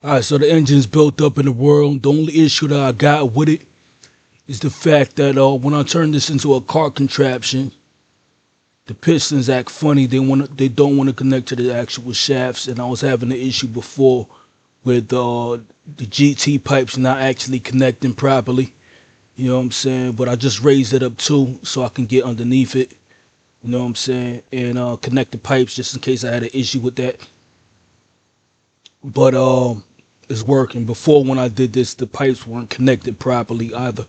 Alright, so the engine's built up in the world. The only issue that I got with it is the fact that when I turn this into a car contraption, the pistons act funny. They don't want to connect to the actual shafts, and I was having an issue before with the GT pipes not actually connecting properly. You know what I'm saying? But I just raised it up too, so I can get underneath it. You know what I'm saying? And connect the pipes just in case I had an issue with that. But it's working. Before when I did this, the pipes weren't connected properly either.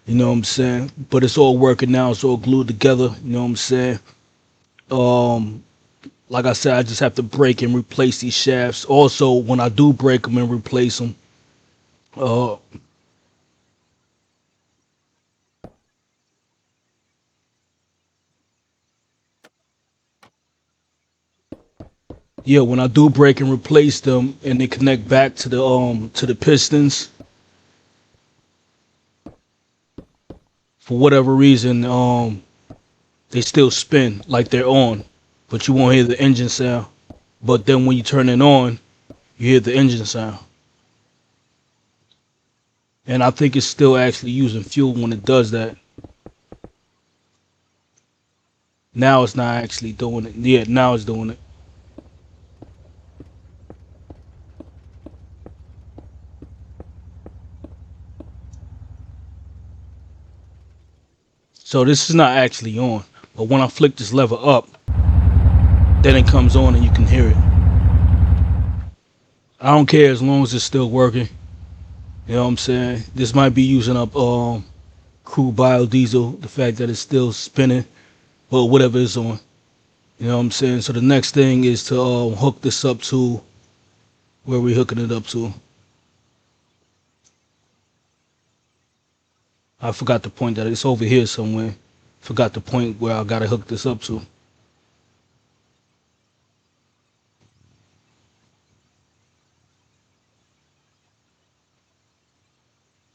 You know what I'm saying? But it's all working now. It's all glued together. You know what I'm saying? Um, like I said, I just have to break and replace these shafts. Also, when I do break them and replace them, uh, yeah, when I do break and replace them, and they connect back to the pistons, for whatever reason, they still spin like they're on, but you won't hear the engine sound. But then when you turn it on, you hear the engine sound. And I think it's still actually using fuel when it does that. Now it's not actually doing it. Yeah, now it's doing it. So this is not actually on. But when I flick this lever up, then it comes on and you can hear it. I don't care as long as it's still working. You know what I'm saying? This might be using up crude biodiesel, the fact that it's still spinning, but whatever it's on. You know what I'm saying? So the next thing is to hook this up to where we hooking it up to. I forgot the point that it's over here somewhere. Forgot the point where I gotta hook this up to.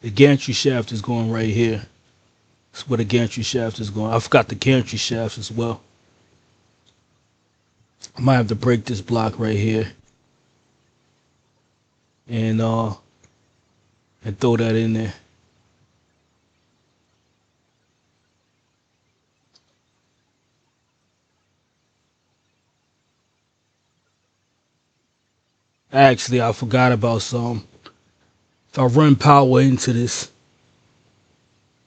The gantry shaft is going right here. That's where the gantry shaft is going. I forgot the gantry shafts as well. I might have to break this block right here and uh and throw that in there. Actually, I forgot about some. If I run power into this,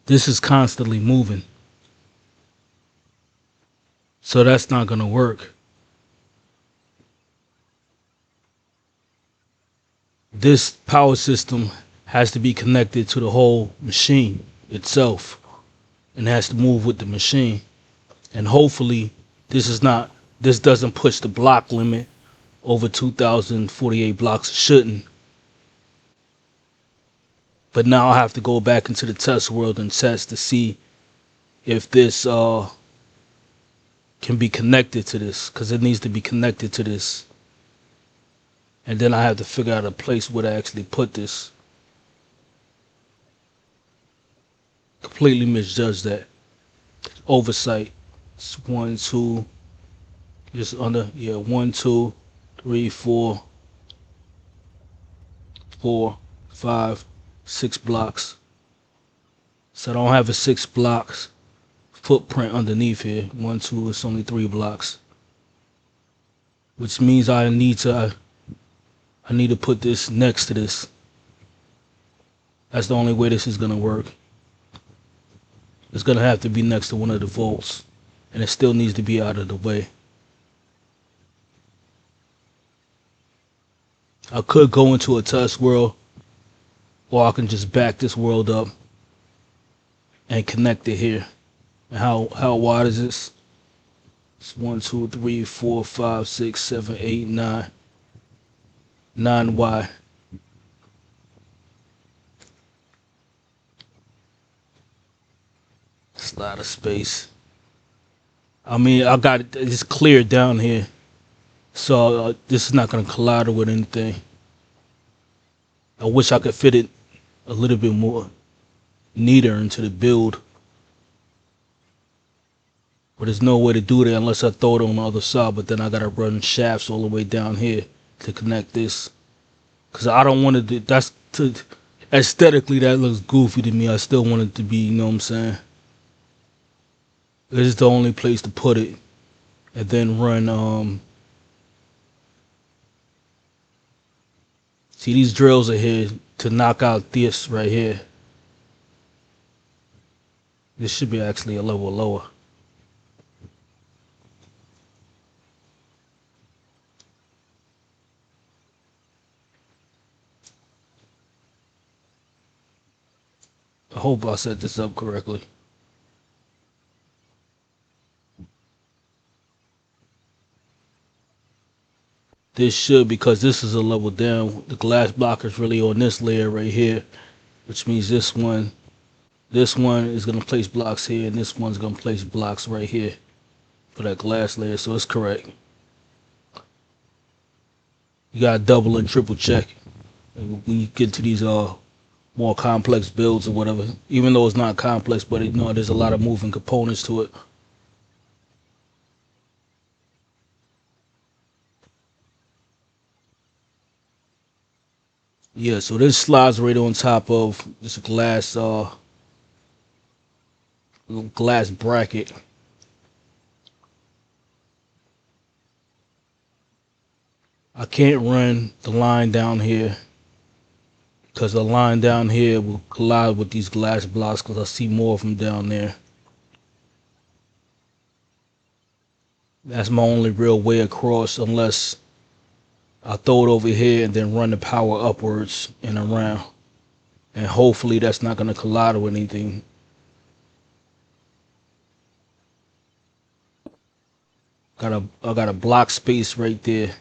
this is constantly moving. So that's not gonna work. This power system has to be connected to the whole machine itself and has to move with the machine. And hopefully this doesn't push the block limit over 2048 blocks. It shouldn't. But now I have to go back into the test world and test to see if this can be connected to this, because it needs to be connected to this. And then I have to figure out a place where to actually put this. Completely misjudged that. Oversight. It's one, two, just under, yeah, one, two, three, four, 5, 6 blocks. So I don't have a 6 blocks footprint underneath here. 1, 2, it's only 3 blocks. Which means I need to put this next to this. That's the only way this is gonna work. It's gonna have to be next to one of the volts. And it still needs to be out of the way. I could go into a test world, or I can just back this world up and connect it here. And how wide is this? It's 1, 2, 3, 4, 5, 6, 7, 8, 9. 9 wide. It's a lot of space. I mean, I got it's clear down here, so this is not gonna collide with anything. I wish I could fit it a little bit more neater into the build, but there's no way to do that unless I throw it on the other side. But then I gotta run shafts all the way down here to connect this, Cause I don't want to. That's to aesthetically that looks goofy to me. I still want it to be. You know what I'm saying? This is the only place to put it, and then run. See, these drills are here to knock out this right here. This should be actually a level lower. I hope I set this up correctly. This should, because this is a level down. The glass blocker is really on this layer right here, which means this one is gonna place blocks here, and this one's gonna place blocks right here for that glass layer. So it's correct. You gotta double and triple check when you get to these more complex builds or whatever. Even though it's not complex, but there's a lot of moving components to it. Yeah, so this slides right on top of this glass bracket. I can't run the line down here because the line down here will collide with these glass blocks because I see more of them down there. That's my only real way across, unless I throw it over here and then run the power upwards and around. And hopefully that's not going to collide with anything. I got a block space right there.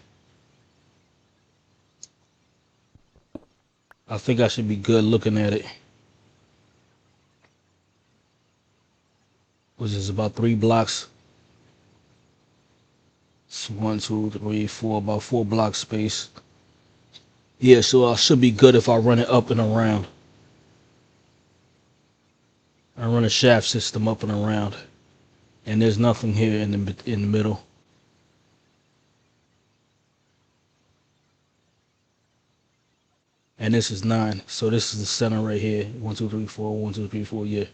I think I should be good looking at it. Which is about 3 blocks. It's 1, 2, 3, 4, about 4 block space. Yeah, so I should be good if I run it up and around. I run a shaft system up and around. And there's nothing here in the middle. And this is 9. So this is the center right here. 1, 2, 3, 4, 1, 2, 3, 4, yeah.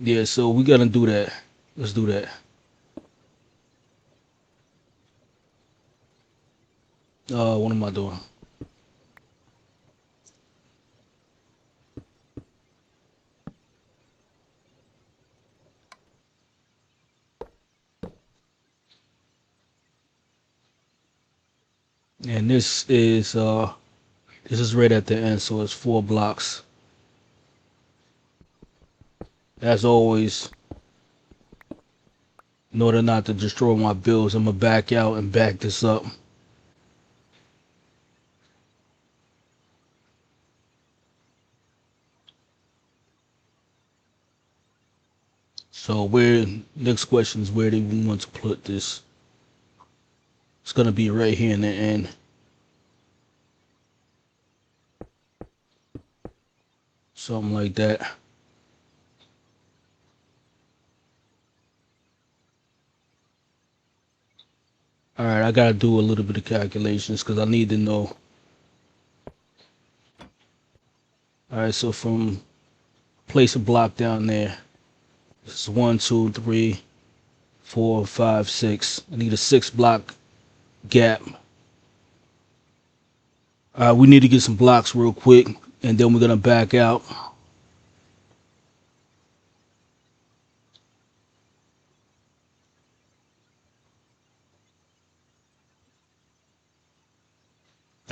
Yeah, so we gotta do that. Let's do that. What am I doing? And this is right at the end, so it's 4 blocks. As always, in order not to destroy my builds, I'm gonna back out and back this up. So next question is, where do we want to put this? It's gonna be right here in the end. Something like that. Alright, I gotta do a little bit of calculations because I need to know. Alright, so from place a block down there. It's 1, 2, 3, 4, 5, 6. I need a 6 block gap. We need to get some blocks real quick, and then we're gonna back out.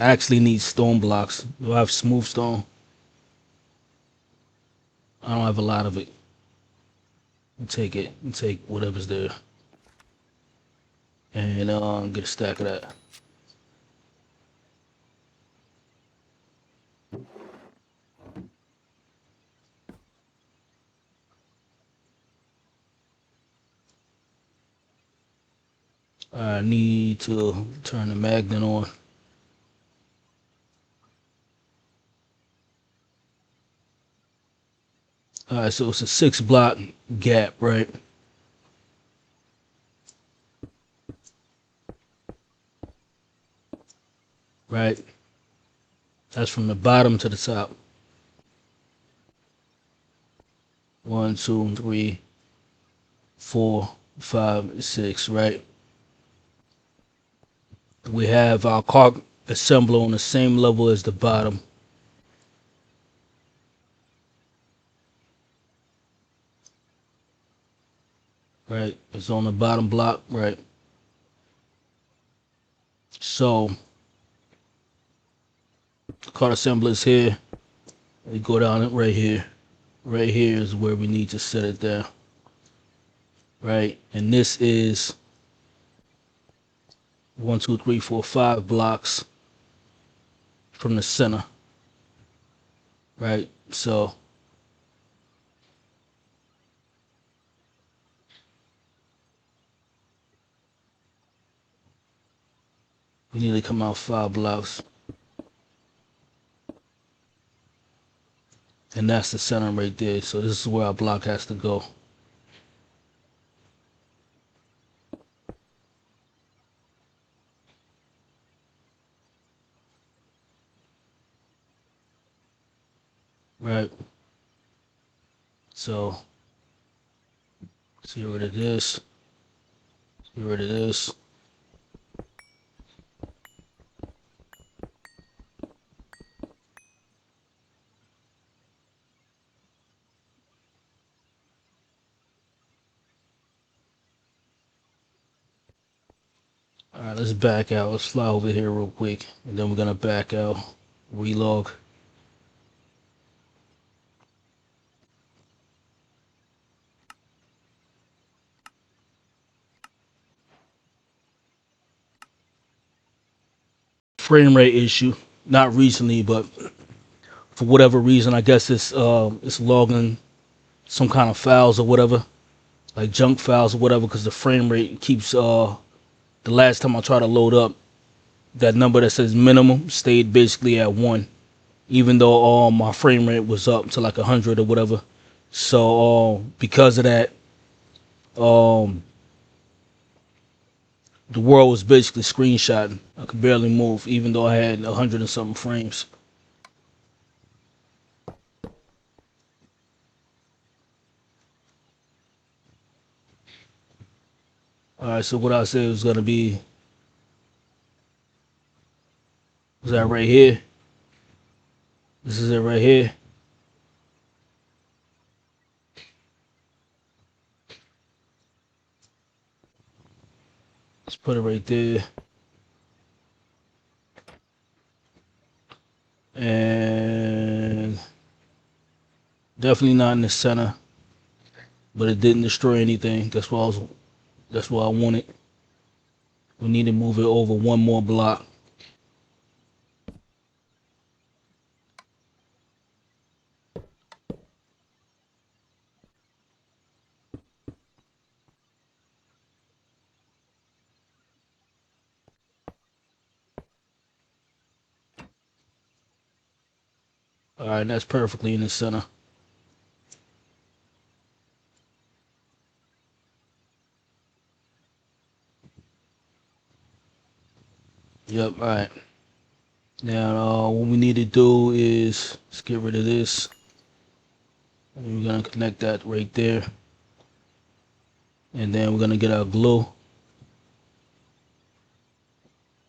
I actually need stone blocks. Do I have smooth stone? I don't have a lot of it. I'll take it. I'll take whatever's there. And get a stack of that. I need to turn the magnet on. Alright, so it's a 6 block gap, right? right? That's from the bottom to the top. 1, 2, 3, 4, 5, 6, right? We have our caulk assembler on the same level as the bottom, right? It's on the bottom block, right? So the card assembler is here. We go down it right here. Right here is where we need to set it down, right? And this is 1, 2, 3, 4, 5 blocks from the center, right? So we need to come out 5 blocks, and that's the center right there. So this is where our block has to go. Right. So get rid of this. Get rid of this. All right, let's back out. Let's fly over here real quick, and then we're gonna back out, relog. Frame rate issue. Not recently, but for whatever reason, I guess it's logging some kind of files or whatever, like junk files or whatever, because the frame rate keeps the last time I tried to load up, that number that says minimum stayed basically at 1, even though my frame rate was up to like 100 or whatever. So because of that, um the world was basically screenshotting. I could barely move, even though I had 100 and something frames. All right, so what I said was gonna be, was that right here? This is it right here. Let's put it right there. And definitely not in the center, but it didn't destroy anything. That's what I wanted. We need to move it over 1 more block. All right, that's perfectly in the center. Yep. All right. Now, what we need to do is let's get rid of this. And we're gonna connect that right there, and then we're gonna get our glue.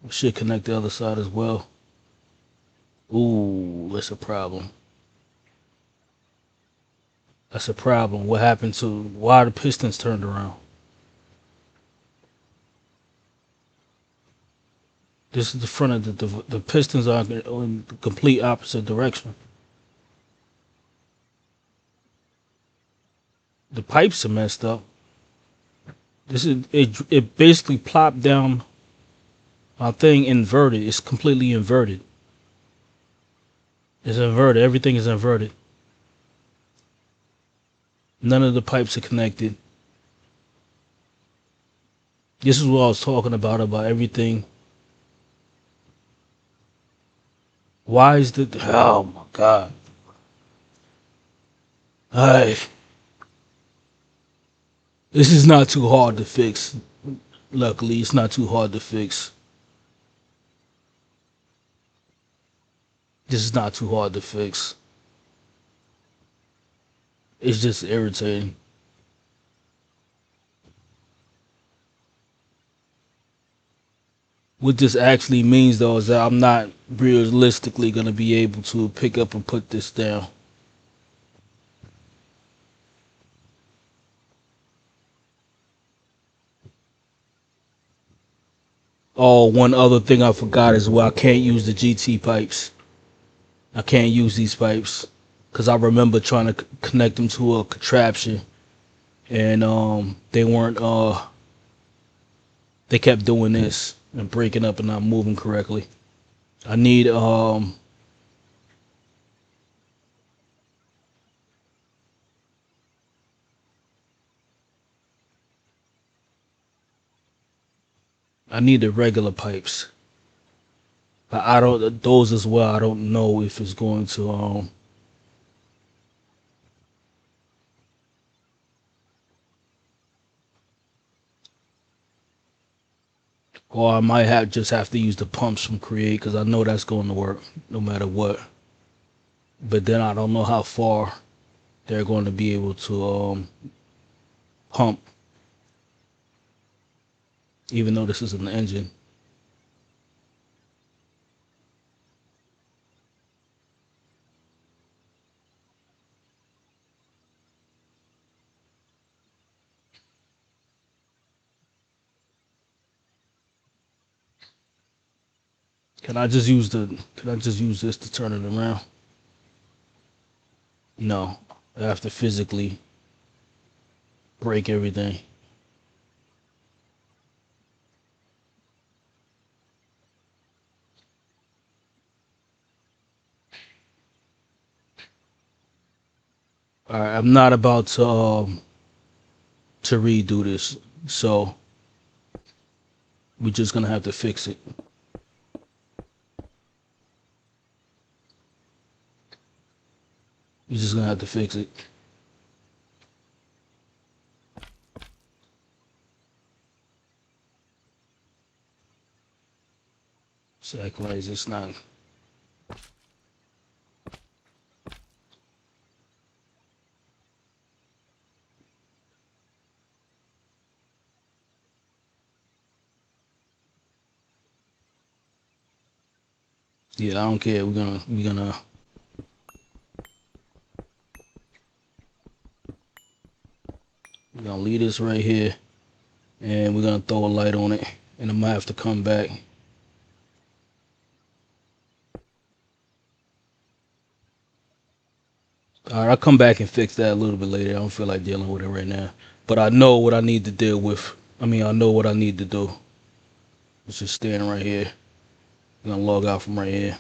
We should connect the other side as well. Ooh, that's a problem. That's a problem. What happened to why the pistons turned around? This is the front of the pistons are in the complete opposite direction. The pipes are messed up. This is it. It basically plopped down my thing inverted. It's completely inverted. It's inverted. Everything is inverted. None of the pipes are connected. This is what I was talking about everything. Why is the oh my god. Alright. This is not too hard to fix. Luckily, it's not too hard to fix. This is not too hard to fix. It's just irritating. What this actually means though is that I'm not realistically gonna be able to pick up and put this down. Oh, one other thing I forgot is well, I can't use the GT pipes. I can't use these pipes because I remember trying to connect them to a contraption, and they weren't. They kept doing this and breaking up and not moving correctly. I need I need the regular pipes. But I don't those as well. I don't know if it's going to or I might have just have to use the pumps from Create because I know that's going to work no matter what. But then I don't know how far they're going to be able to pump, even though this is an engine. Can I just use this to turn it around? No. I have to physically break everything. Alright, I'm not about to redo this. So we're just gonna have to fix it. We're just gonna have to fix it. Sacrifice it's not. Yeah, I don't care. We're gonna leave this right here and we're gonna throw a light on it and I might have to come back. Alright, I'll come back and fix that a little bit later. I don't feel like dealing with it right now. But I know what I need to deal with. I know what I need to do. It's just standing right here. I'm gonna log out from right here.